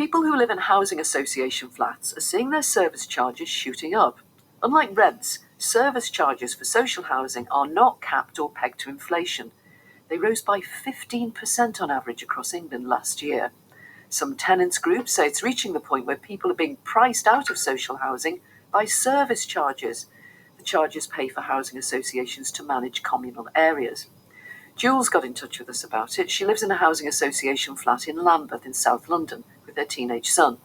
People who live in housing association flats are seeing their service charges shooting up. Unlike rents, service charges for social housing are not capped or pegged to inflation. They rose by 15% on average across England last year. Some tenants groups say it's reaching the point where people are being priced out of social housing by service charges. The charges pay for housing associations to manage communal areas. Jules got in touch with us about it. She lives in a housing association flat in Lambeth in South London with her teenage son.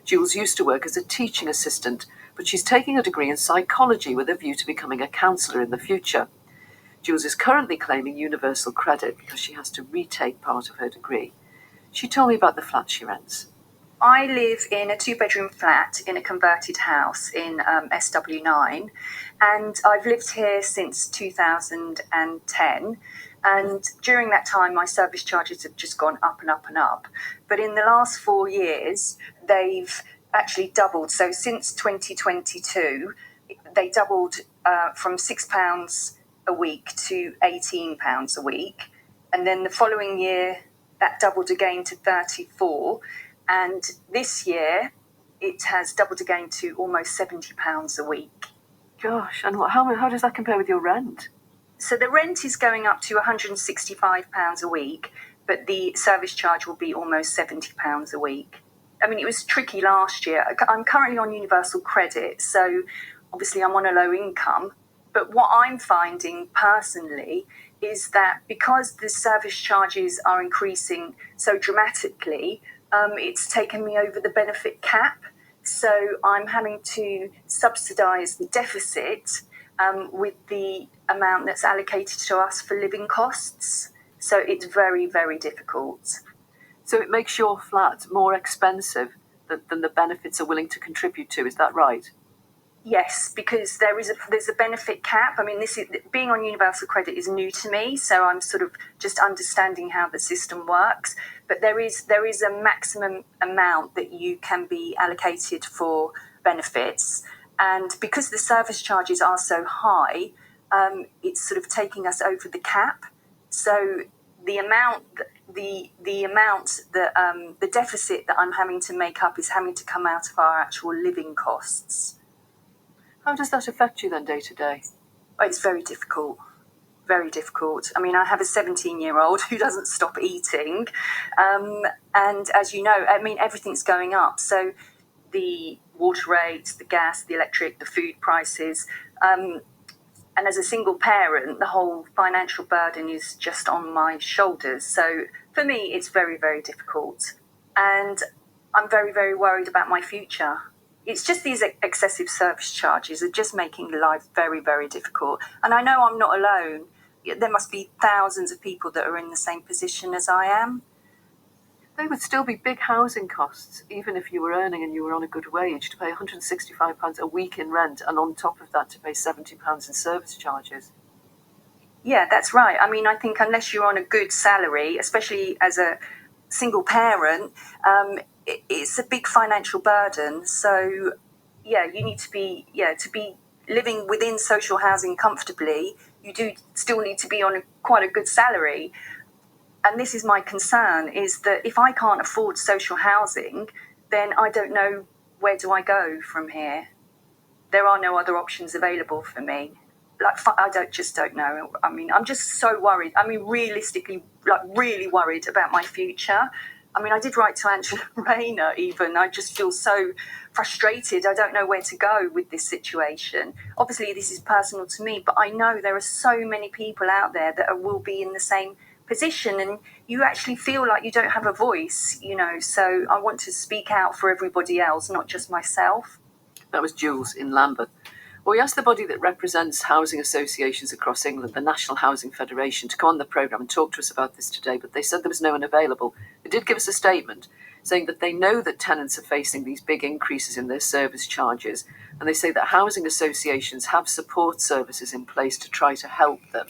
Jules used to work as a teaching assistant, but she's taking a degree in psychology with a view to becoming a counsellor in the future. Jules is currently claiming universal credit because she has to retake part of her degree. She told me about the flat she rents. I live in a 2-bedroom flat in a converted house in SW9, and I've lived here since 2010. And during that time, my service charges have just gone up and up and up. But in the last 4 years, they've actually doubled. So since 2022, they doubled from £6 a week to £18 a week. And then the following year, that doubled again to 34. And this year, it has doubled again to almost £70 a week. Gosh, and how does that compare with your rent? So the rent is going up to £165 a week, but the service charge will be almost £70 a week. I mean, it was tricky last year. I'm currently on universal credit, so obviously I'm on a low income. But what I'm finding personally is that because the service charges are increasing so dramatically, it's taken me over the benefit cap. So I'm having to subsidise the deficit with the amount that's allocated to us for living costs. So it's very, very difficult. So it makes your flat more expensive than the benefits are willing to contribute to, is that right? Yes, because there's a benefit cap. I mean, being on universal credit is new to me, so I'm sort of just understanding how the system works. But there is a maximum amount that you can be allocated for benefits, and because the service charges are so high, it's sort of taking us over the cap. So the deficit that I'm having to make up is having to come out of our actual living costs. How does that affect you then day to day? It's very difficult. Very difficult. I mean, I have a 17-year-old who doesn't stop eating. And as you know, I mean, everything's going up. So the water rates, the gas, the electric, the food prices. And as a single parent, the whole financial burden is just on my shoulders. So for me, it's very, very difficult. And I'm very, very worried about my future. It's just these excessive service charges are just making life very, very difficult. And I know I'm not alone. There must be thousands of people that are in the same position as I am. They would still be big housing costs, even if you were earning and you were on a good wage, to pay £165 a week in rent, and on top of that to pay £70 in service charges. Yeah, that's right. I mean, I think unless you're on a good salary, especially as a single parent, it's a big financial burden. So, yeah, you need to be living within social housing comfortably. You do still need to be on quite a good salary. And this is my concern, is that if I can't afford social housing, then I don't know where do I go from here. There are no other options available for me. I don't know. I mean, I'm just so worried. I mean, realistically, really worried about my future. I mean, I did write to Angela Rayner even. I just feel so frustrated. I don't know where to go with this situation. Obviously, this is personal to me, but I know there are so many people out there that will be in the same position, and you actually feel like you don't have a voice, so I want to speak out for everybody else, not just myself. That was Jules in Lambeth. Well, we asked the body that represents housing associations across England, the National Housing Federation, to come on the programme and talk to us about this today, but they said there was no one available. They did give us a statement saying that they know that tenants are facing these big increases in their service charges, and they say that housing associations have support services in place to try to help them.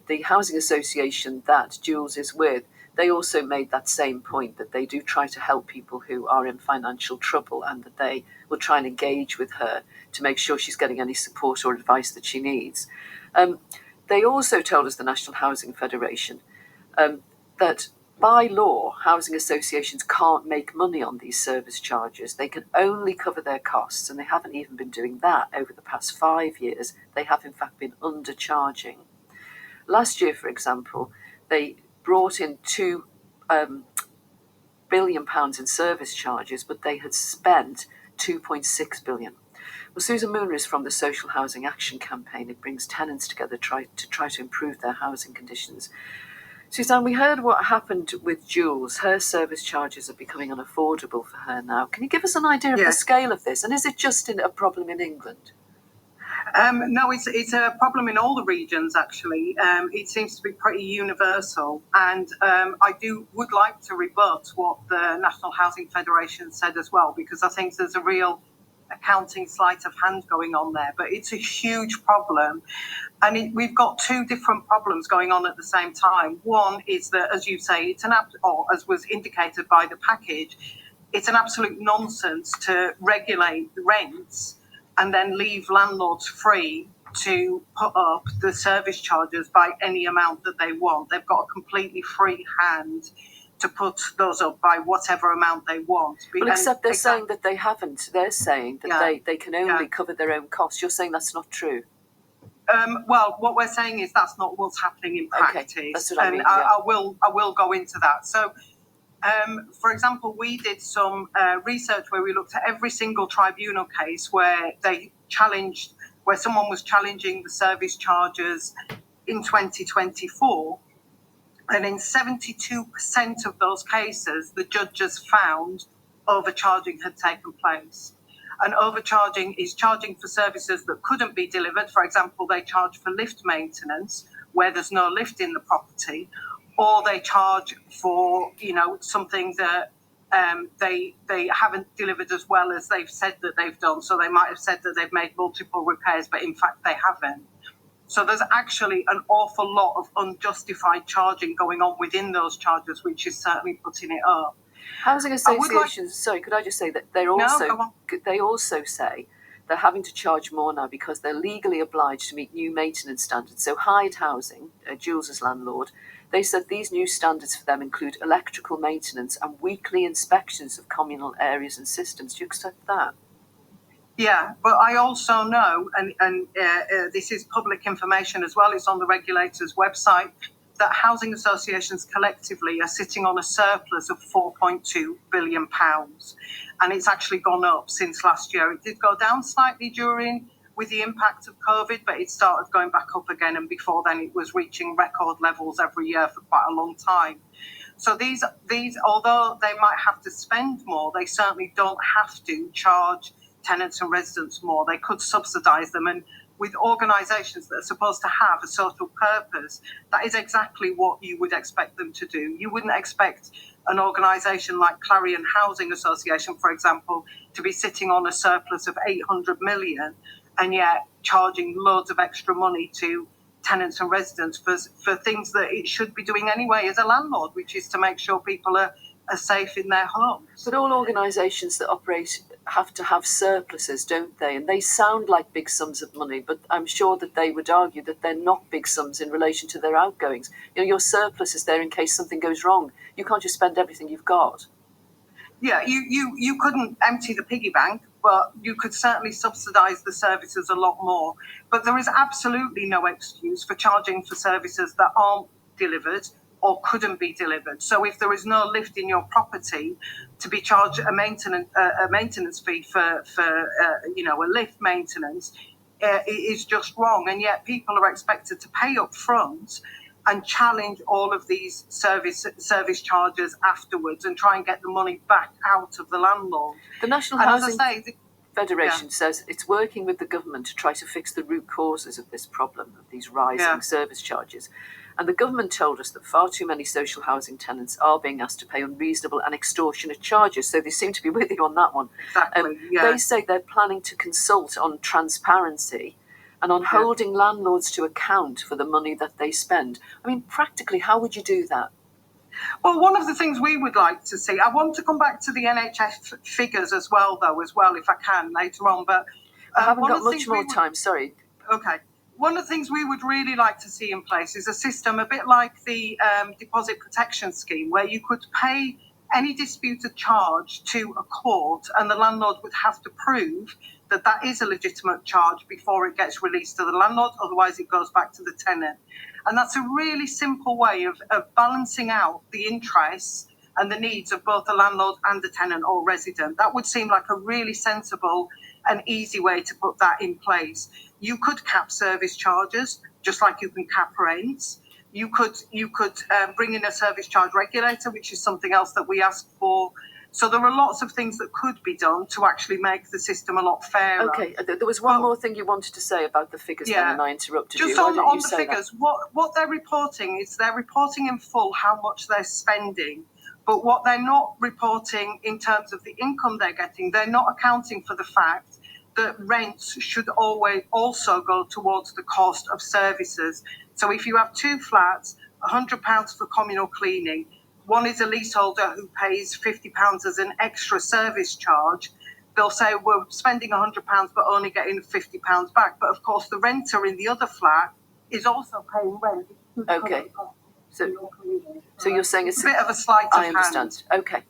The housing association that Jules is with, they also made that same point, that they do try to help people who are in financial trouble, and that they will try and engage with her to make sure she's getting any support or advice that she needs. They also told us, the National Housing Federation, that By law, housing associations can't make money on these service charges. They can only cover their costs, and they haven't even been doing that over the past 5 years. They have, in fact, been undercharging. Last year, for example, they brought in £2 billion in service charges, but they had spent £2.6 billion. Well, Susan Mooner is from the Social Housing Action Campaign. It brings tenants together to try to improve their housing conditions. Suzanne, we heard what happened with Jules. Her service charges are becoming unaffordable for her now. Can you give us an idea of the scale of this? And is it just a problem in England? No, it's a problem in all the regions, actually. It seems to be pretty universal. And I would like to rebut what the National Housing Federation said as well, because I think there's a real accounting sleight of hand going on there. But it's a huge problem. And we've got two different problems going on at the same time. One is that, as you say, it's or as was indicated by the package, it's an absolute nonsense to regulate the rents and then leave landlords free to put up the service charges by any amount that they want. They've got a completely free hand to put those up by whatever amount they want. Well, except they're saying that they haven't. They're saying that they can only cover their own costs. You're saying that's not true. Well, what we're saying is that's not what's happening in practice. Okay, that's what I mean, I will go into that. So, for example, we did some research where we looked at every single tribunal case where someone was challenging the service charges in 2024. And in 72% of those cases, the judges found overcharging had taken place. And overcharging is charging for services that couldn't be delivered. For example, they charge for lift maintenance where there's no lift in the property, or they charge for, something that they haven't delivered as well as they've said that they've done. So they might have said that they've made multiple repairs, but in fact they haven't. So there's actually an awful lot of unjustified charging going on within those charges, which is certainly putting it up. Housing associations, sorry, could I just say that they also say they're having to charge more now because they're legally obliged to meet new maintenance standards. So Hyde Housing, Jules' landlord, they said these new standards for them include electrical maintenance and weekly inspections of communal areas and systems. Do you accept that? Yeah, but I also know, and this is public information as well, it's on the regulator's website, that housing associations collectively are sitting on a surplus of £4.2 billion. And it's actually gone up since last year. It did go down slightly with the impact of COVID, but it started going back up again. And before then, it was reaching record levels every year for quite a long time. So these, although they might have to spend more, they certainly don't have to charge tenants and residents more. They could subsidise them. And with organisations that are supposed to have a social purpose, that is exactly what you would expect them to do. You wouldn't expect an organisation like Clarion Housing Association, for example, to be sitting on a surplus of 800 million and yet charging loads of extra money to tenants and residents for things that it should be doing anyway as a landlord, which is to make sure people are safe in their homes. But all organisations that operate have to have surpluses, don't they? And they sound like big sums of money, but I'm sure that they would argue that they're not big sums in relation to their outgoings. Your surplus is there in case something goes wrong. You can't just spend everything you've got. Yeah, you couldn't empty the piggy bank, but you could certainly subsidise the services a lot more. But there is absolutely no excuse for charging for services that aren't delivered or couldn't be delivered. So if there is no lift in your property, to be charged a maintenance fee for a lift maintenance is just wrong. And yet people are expected to pay up front and challenge all of these service charges afterwards and try and get the money back out of the landlord. The National Housing Federation says it's working with the government to try to fix the root causes of this problem, of these rising service charges. And the government told us that far too many social housing tenants are being asked to pay unreasonable and extortionate charges. So they seem to be with you on that one. Exactly. They say they're planning to consult on transparency and on holding landlords to account for the money that they spend. I mean, practically, how would you do that? Well, one of the things we would like to see, I want to come back to the NHS figures as well, if I can, later on. But I haven't got much more time, sorry. Okay. one of the things we would really like to see in place is a system a bit like the deposit protection scheme, where you could pay any disputed charge to a court and the landlord would have to prove that that is a legitimate charge before it gets released to the landlord, otherwise it goes back to the tenant. And that's a really simple way of balancing out the interests and the needs of both the landlord and the tenant or resident. That would seem like a really sensible and easy way to put that in place. You could cap service charges, just like you can cap rents. You could bring in a service charge regulator, which is something else that we asked for. So there are lots of things that could be done to actually make the system a lot fairer. Okay, there was one more thing you wanted to say about the figures, then, and I interrupted you. Just on the figures, what they're reporting is they're reporting in full how much they're spending, but what they're not reporting in terms of the income they're getting, they're not accounting for the fact that rents should always also go towards the cost of services. So if you have two flats, £100 for communal cleaning, one is a leaseholder who pays £50 as an extra service charge, they'll say we're spending £100 but only getting £50 back. But of course the renter in the other flat is also paying rent. Okay. So you're saying it's a bit of a sleight of hand. I understand. Okay.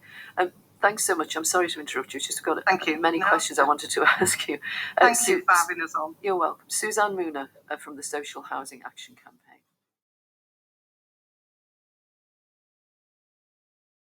Thanks so much. I'm sorry to interrupt you. Just got many questions I wanted to ask you. Thank you for having us on. You're welcome. Suzanne Mooner from the Social Housing Action Campaign.